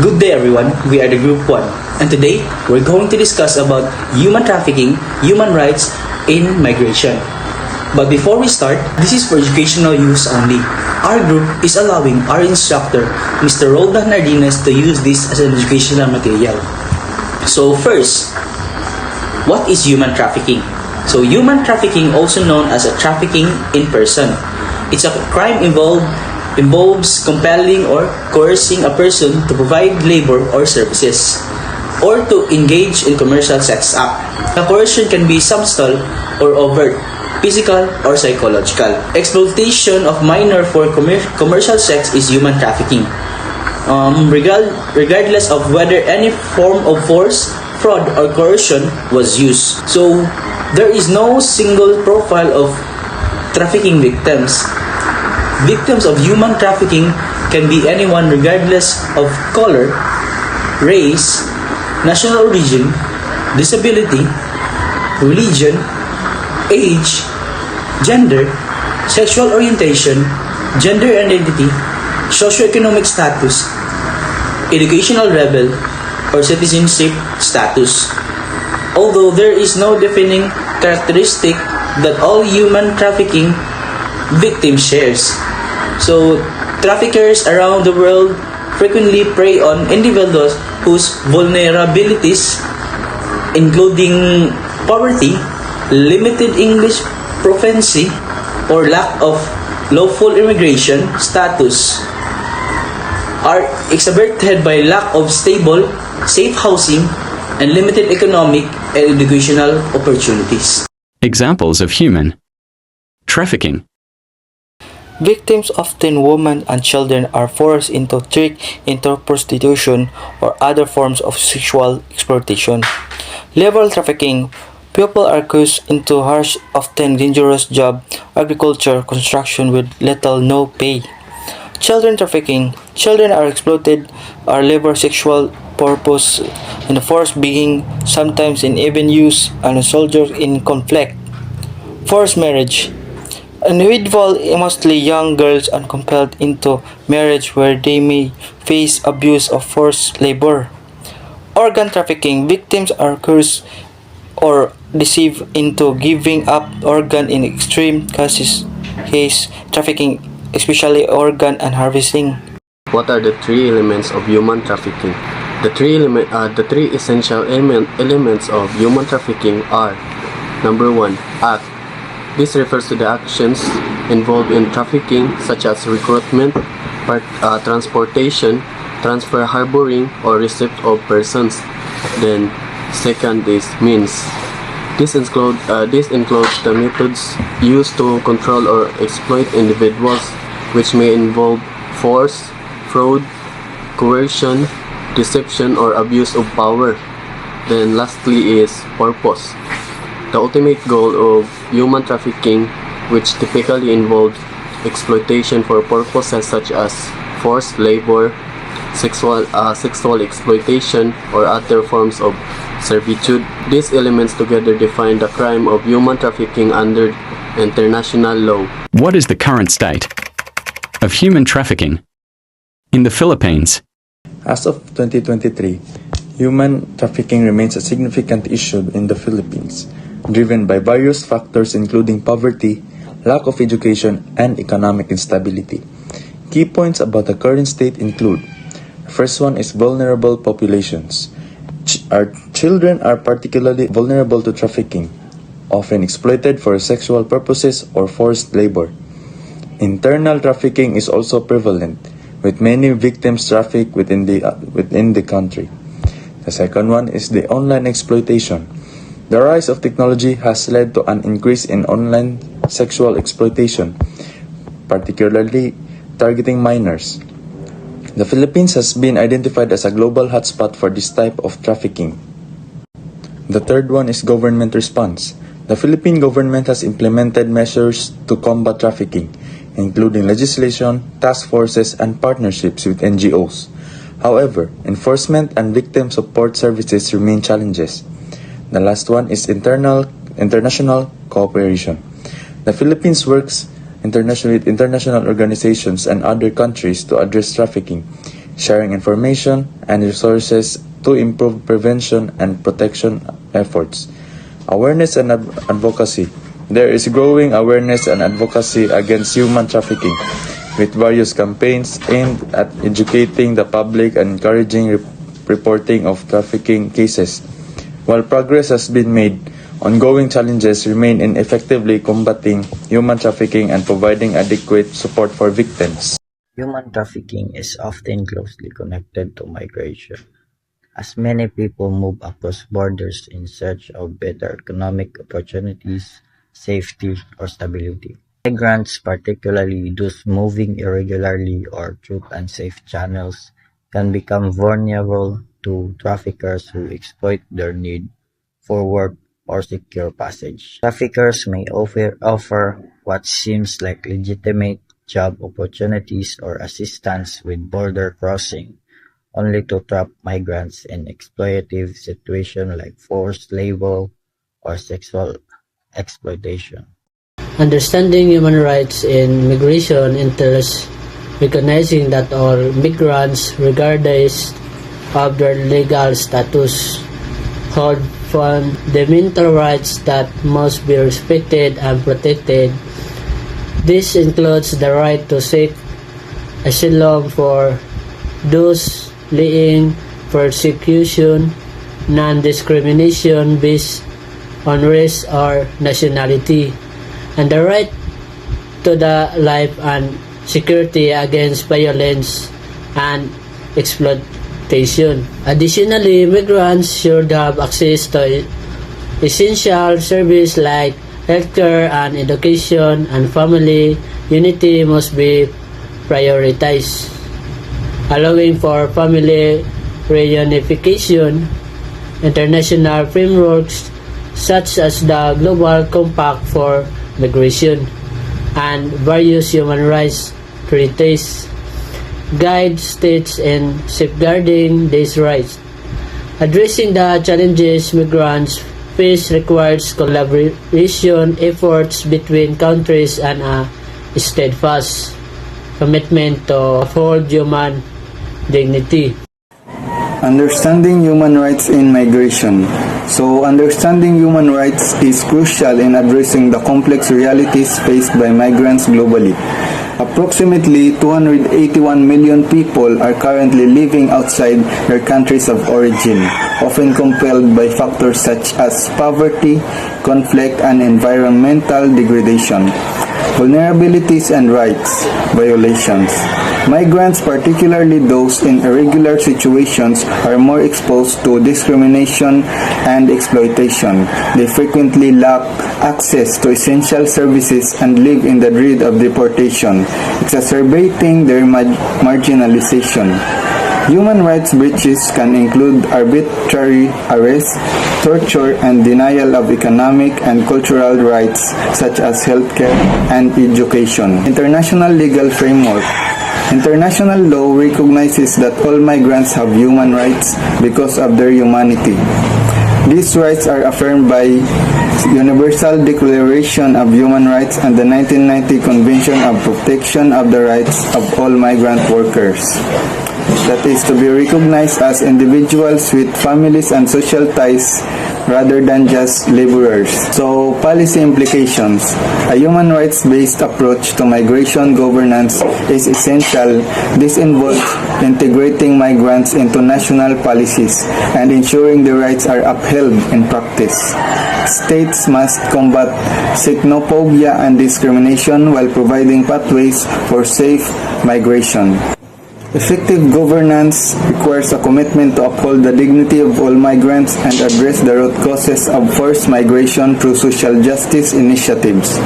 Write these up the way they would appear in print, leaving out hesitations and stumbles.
Good day everyone, we are the Group 1 and today we're going to discuss about human trafficking, human rights in migration. But before we start, this is for educational use only. Our group is allowing our instructor, Mr. Roldan Nardinas, to use this as an educational material. So first, what is human trafficking? So human trafficking, also known as a trafficking in person. It's a crime involves compelling or coercing a person to provide labor or services or to engage in commercial sex act. The coercion can be subtle or overt, physical or psychological. Exploitation of minor for commercial sex is human trafficking. Regardless of whether any form of force, fraud or coercion was used. So there is no single profile of trafficking victims. Victims of human trafficking can be anyone regardless of color, race, national origin, disability, religion, age, gender, sexual orientation, gender identity, socioeconomic status, educational level, or citizenship status. Although there is no defining characteristic that all human trafficking victims shares. So, traffickers around the world frequently prey on individuals whose vulnerabilities, including poverty, limited English proficiency, or lack of lawful immigration status, are exacerbated by lack of stable, safe housing, and limited economic and educational opportunities. Examples of human trafficking. Victims, often women and children, are forced into prostitution or other forms of sexual exploitation. Labor trafficking. People are coerced into harsh, often dangerous job, agriculture, construction with little no pay. Children trafficking. Children are exploited or labor sexual purpose and forced being sometimes in even use and soldiers in conflict. Forced marriage. Individuals, mostly young girls, are compelled into marriage where they may face abuse of forced labor. Organ trafficking. Victims are coerced or deceived into giving up organ in extreme cases. Case trafficking, especially organ and harvesting. What are the three elements of human trafficking? The three essential elements of human trafficking are: number 1, act. This refers to the actions involved in trafficking, such as recruitment, transportation, transfer, harboring, or receipt of persons. Then, second is means. This includes the methods used to control or exploit individuals, which may involve force, fraud, coercion, deception, or abuse of power. Then lastly is purpose. The ultimate goal of human trafficking, which typically involves exploitation for purposes such as forced labor, sexual exploitation, or other forms of servitude. These elements together define the crime of human trafficking under international law. What is the current state of human trafficking in the Philippines? As of 2023, human trafficking remains a significant issue in the Philippines, driven by various factors including poverty, lack of education, and economic instability. Key points about the current state include: the first one is vulnerable populations. Our children are particularly vulnerable to trafficking, often exploited for sexual purposes or forced labor. Internal trafficking is also prevalent, with many victims trafficked within the country. The second one is the online exploitation. The rise of technology has led to an increase in online sexual exploitation, particularly targeting minors. The Philippines has been identified as a global hotspot for this type of trafficking. The third one is government response. The Philippine government has implemented measures to combat trafficking, including legislation, task forces, and partnerships with NGOs. However, enforcement and victim support services remain challenges. The last one is international cooperation. The Philippines works with international organizations and other countries to address trafficking, sharing information and resources to improve prevention and protection efforts. Awareness and advocacy. There is growing awareness and advocacy against human trafficking, with various campaigns aimed at educating the public and encouraging reporting of trafficking cases. While progress has been made, ongoing challenges remain in effectively combating human trafficking and providing adequate support for victims. Human trafficking is often closely connected to migration, as many people move across borders in search of better economic opportunities, safety, or stability. Migrants, particularly those moving irregularly or through unsafe channels, can become vulnerable to traffickers who exploit their need for work or secure passage. Traffickers may offer what seems like legitimate job opportunities or assistance with border crossing, only to trap migrants in exploitative situations like forced labor or sexual exploitation. Understanding human rights in migration entails recognizing that all migrants, regardless of their legal status, hold fundamental rights that must be respected and protected. This includes the right to seek asylum for those fleeing persecution, non-discrimination based on race or nationality, and the right to the life and security against violence and exploitation. Additionally, migrants should have access to essential services like healthcare and education, and family unity must be prioritized, allowing for family reunification. International frameworks such as the Global Compact for Migration and various human rights treaties guide states in safeguarding these rights. Addressing the challenges migrants face requires collaboration efforts between countries and a steadfast commitment to uphold human dignity. Understanding human rights in migration. So, understanding human rights is crucial in addressing the complex realities faced by migrants globally. Approximately 281 million people are currently living outside their countries of origin, often compelled by factors such as poverty, conflict, and environmental degradation. Vulnerabilities and rights violations. Migrants, particularly those in irregular situations, are more exposed to discrimination and exploitation. They frequently lack access to essential services and live in the dread of deportation, exacerbating their marginalization. Human rights breaches can include arbitrary arrest, torture, and denial of economic and cultural rights such as healthcare and education. International legal framework. International law recognizes that all migrants have human rights because of their humanity. These rights are affirmed by Universal Declaration of Human Rights and the 1990 Convention of Protection of the Rights of All Migrant Workers. That is to be recognized as individuals with families and social ties rather than just laborers. So, policy implications. A human rights-based approach to migration governance is essential. This involves integrating migrants into national policies and ensuring their rights are upheld in practice. States must combat xenophobia and discrimination while providing pathways for safe migration. Effective governance requires a commitment to uphold the dignity of all migrants and address the root causes of forced migration through social justice initiatives.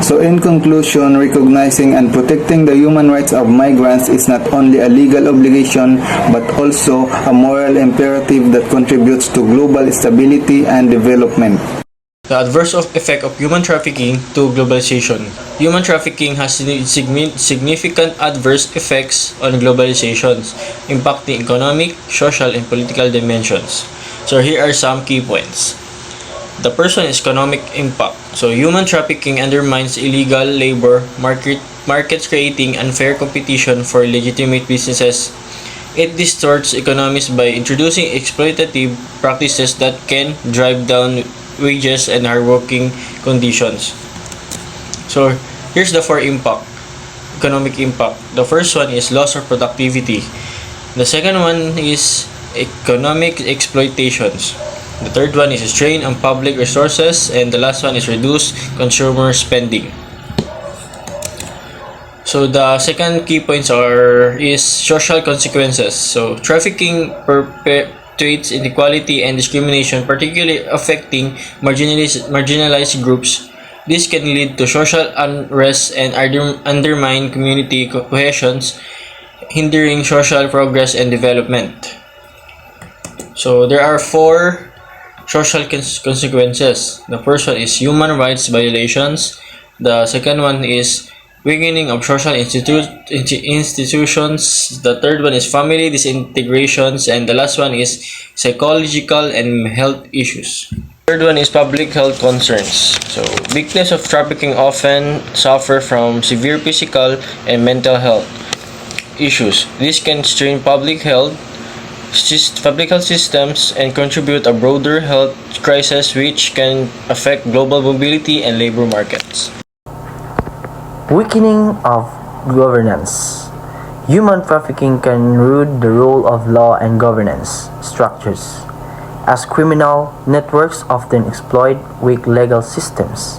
So in conclusion, recognizing and protecting the human rights of migrants is not only a legal obligation but also a moral imperative that contributes to global stability and development. The adverse effect of human trafficking to globalization. Human trafficking has significant adverse effects on globalization, impacting economic, social, and political dimensions. So here are some key points. The person's economic impact. So human trafficking undermines illegal labor markets, creating unfair competition for legitimate businesses. It distorts economies by introducing exploitative practices that can drive down wages and hardworking conditions. So, here's the four economic impact. The first one is loss of productivity. The second one is economic exploitations. The third one is strain on public resources, and the last one is reduced consumer spending. So the second key points is social consequences. So trafficking perpetuates inequality and discrimination, particularly affecting marginalized groups. This can lead to social unrest and undermine community cohesion, hindering social progress and development. So there are four social consequences. The first one is human rights violations. The second one is weakening of social institutions. The third one is family disintegrations, and the last one is psychological and health issues. Third one is public health concerns. So victims of trafficking often suffer from severe physical and mental health issues. This can strain public health systems and contribute a broader health crisis which can affect global mobility and labor markets. Weakening of governance. Human trafficking can erode the role of law and governance structures, as criminal networks often exploit weak legal systems.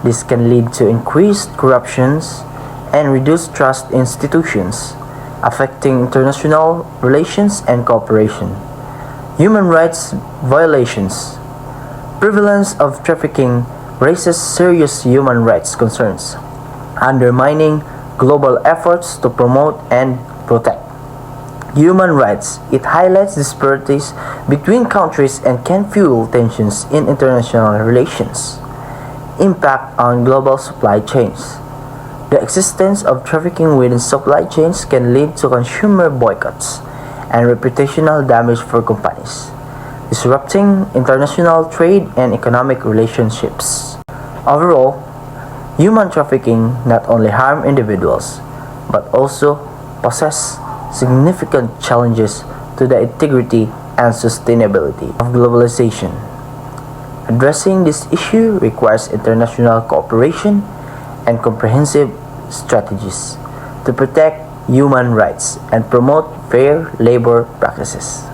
This can lead to increased corruptions and reduced trust in institutions, affecting international relations and cooperation. Human rights violations. Prevalence of trafficking raises serious human rights concerns, undermining global efforts to promote and protect human rights. It highlights disparities between countries and can fuel tensions in international relations. Impact on global supply chains. The existence of trafficking within supply chains can lead to consumer boycotts and reputational damage for companies, disrupting international trade and economic relationships. Overall, human trafficking not only harms individuals but also poses significant challenges to the integrity and sustainability of globalization. Addressing this issue requires international cooperation and comprehensive strategies to protect human rights and promote fair labor practices.